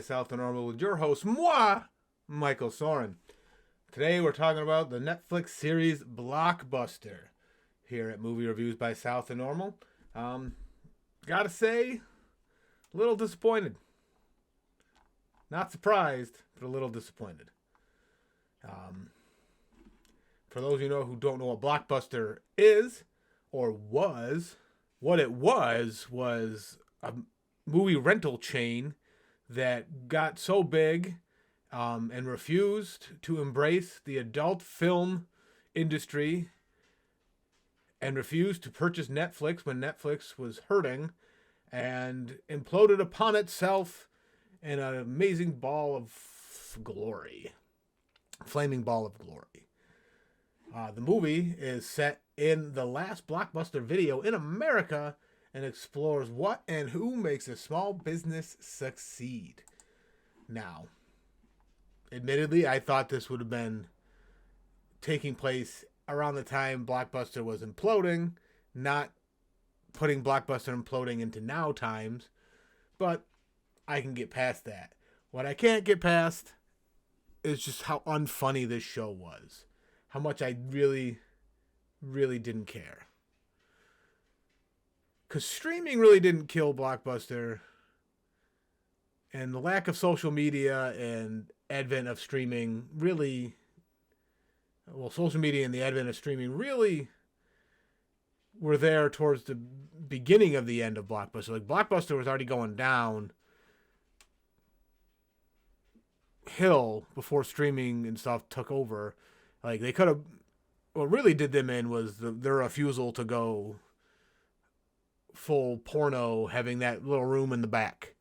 South to Normal with your host, moi, Michael Soren. Today we're talking about the Netflix series Blockbuster here at Movie Reviews by South to Normal. Gotta say, a little disappointed. Not surprised, but a little disappointed. For those of you who don't know what Blockbuster is or was, what it was a movie rental chain that got so big and refused to embrace the adult film industry and refused to purchase Netflix when Netflix was hurting and imploded upon itself in an amazing ball of glory. Flaming ball of glory. The movie is set in the last Blockbuster video in America and explores what and who makes a small business succeed. Now, admittedly, I thought this would have been taking place around the time Blockbuster was imploding, not putting Blockbuster imploding into now times, but I can get past that. What I can't get past is just how unfunny this show was. How much I really didn't care. Because streaming really didn't kill Blockbuster. And the lack of social media and advent of streaming really... Well, social media and the advent of streaming really were there towards the beginning of the end of Blockbuster. Like, Blockbuster was already going down hill before streaming and stuff took over. Like, they could have... What really did them in was their refusal to go full porno, having that little room in the back.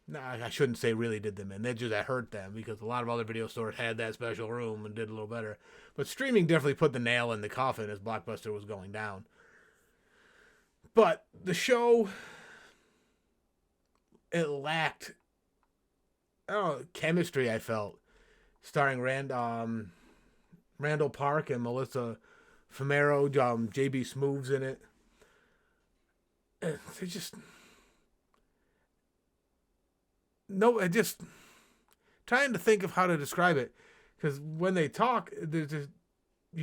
Nah, I shouldn't say really did them in. That hurt them, because a lot of other video stores had that special room and did a little better. But streaming definitely put the nail in the coffin as Blockbuster was going down. But the show, it lacked chemistry, I felt. Starring Randall Park and Melissa Fumero, J.B. Smooth's in it. They just... No, I just... Trying to think of how to describe it. Because when they talk, you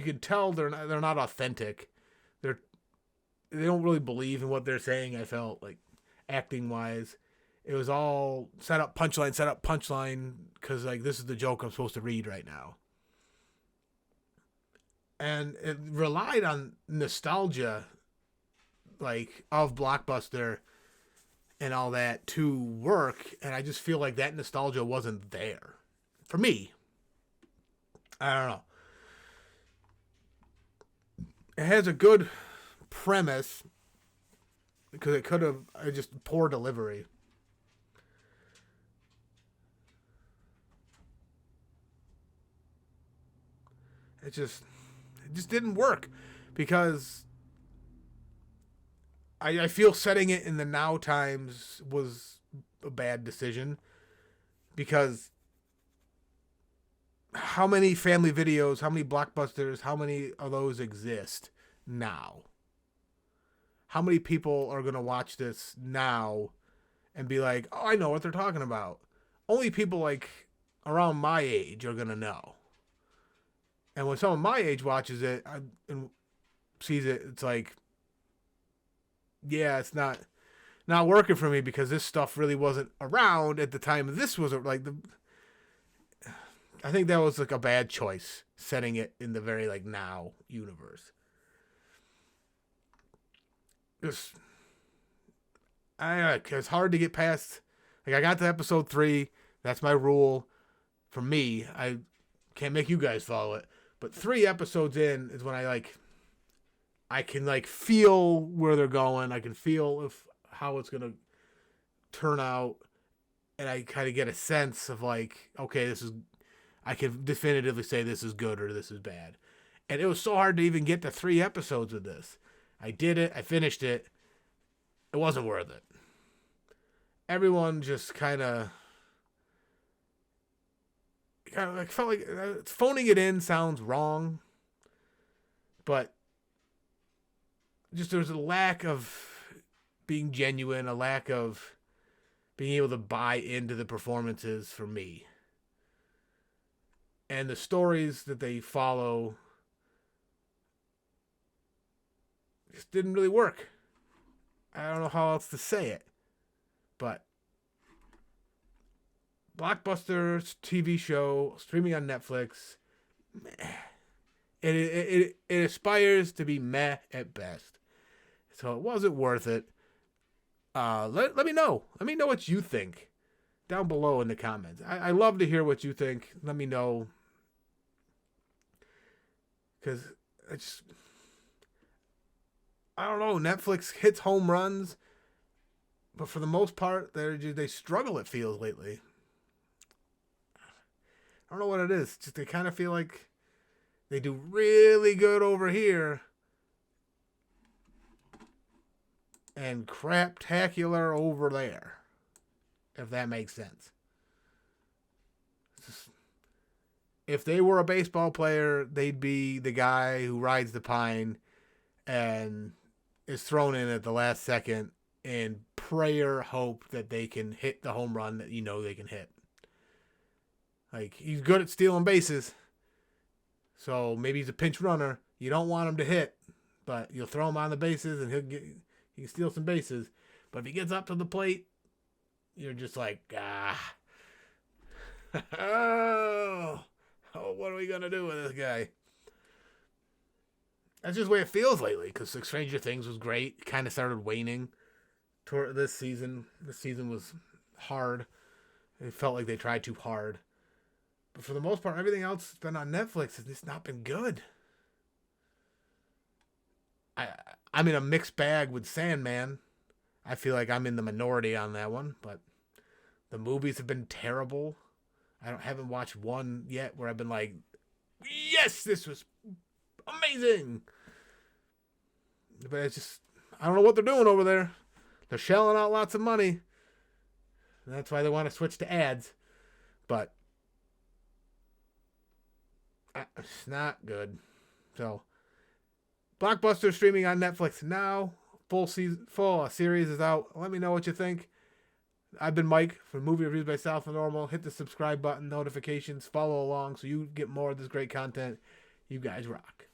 can tell they're not authentic. They don't really believe in what they're saying, I felt, like, acting-wise. It was all set up punchline, because, like, this is the joke I'm supposed to read right now. And it relied on nostalgia, like, of Blockbuster and all that to work, and I just feel like that nostalgia wasn't there. For me. I don't know. It has a good premise, because it could have just poor delivery. It just didn't work, because I feel setting it in the now times was a bad decision, because how many family videos, how many Blockbusters, how many of those exist now? How many people are going to watch this now and be like, oh, I know what they're talking about? Only people like around my age are going to know. And when someone my age watches it and sees it, it's like, yeah, it's not working for me, because this stuff really wasn't around at the time. This was like I think that was like a bad choice, setting it in the very like now universe. It's hard to get past. Like, I got to episode 3. That's my rule. For me, I can't make you guys follow it. But 3 episodes in is when I can feel where they're going. I can feel how it's gonna turn out, and I kind of get a sense of like, okay, I can definitively say this is good or this is bad. And it was so hard to even get to 3 episodes of this. I did it. I finished it. It wasn't worth it. Everyone just kind of felt like phoning it in sounds wrong, but just there's a lack of being genuine, a lack of being able to buy into the performances for me. And the stories that they follow just didn't really work. I don't know how else to say it. But Blockbuster's TV show, streaming on Netflix, meh. It aspires to be meh at best. So it wasn't worth it. Let me know. Let me know what you think down below in the comments. I love to hear what you think. Let me know. Because I don't know. Netflix hits home runs. But for the most part, they struggle, it feels, lately. I don't know what it is. Just they kind of feel like they do really good over here and craptacular over there, if that makes sense. If they were a baseball player, they'd be the guy who rides the pine and is thrown in at the last second in prayer hope that they can hit the home run that you know they can hit. Like, he's good at stealing bases. So maybe he's a pinch runner. You don't want him to hit, but you'll throw him on the bases and he can steal some bases. But if he gets up to the plate, you're just like, oh, what are we going to do with this guy? That's just the way it feels lately, because Stranger Things was great. It kind of started waning toward this season. This season was hard. It felt like they tried too hard. But for the most part, everything else that's been on Netflix has just not been good. I'm in a mixed bag with Sandman. I feel like I'm in the minority on that one, but the movies have been terrible. I haven't watched one yet where I've been like, yes, this was amazing. But it's just, I don't know what they're doing over there. They're shelling out lots of money. And that's why they want to switch to ads. But it's not good. So, Blockbuster streaming on Netflix now. Full series is out. Let me know what you think. I've been Mike from Movie Reviews by South of Normal. Hit the subscribe button, notifications, follow along so you get more of this great content. You guys rock.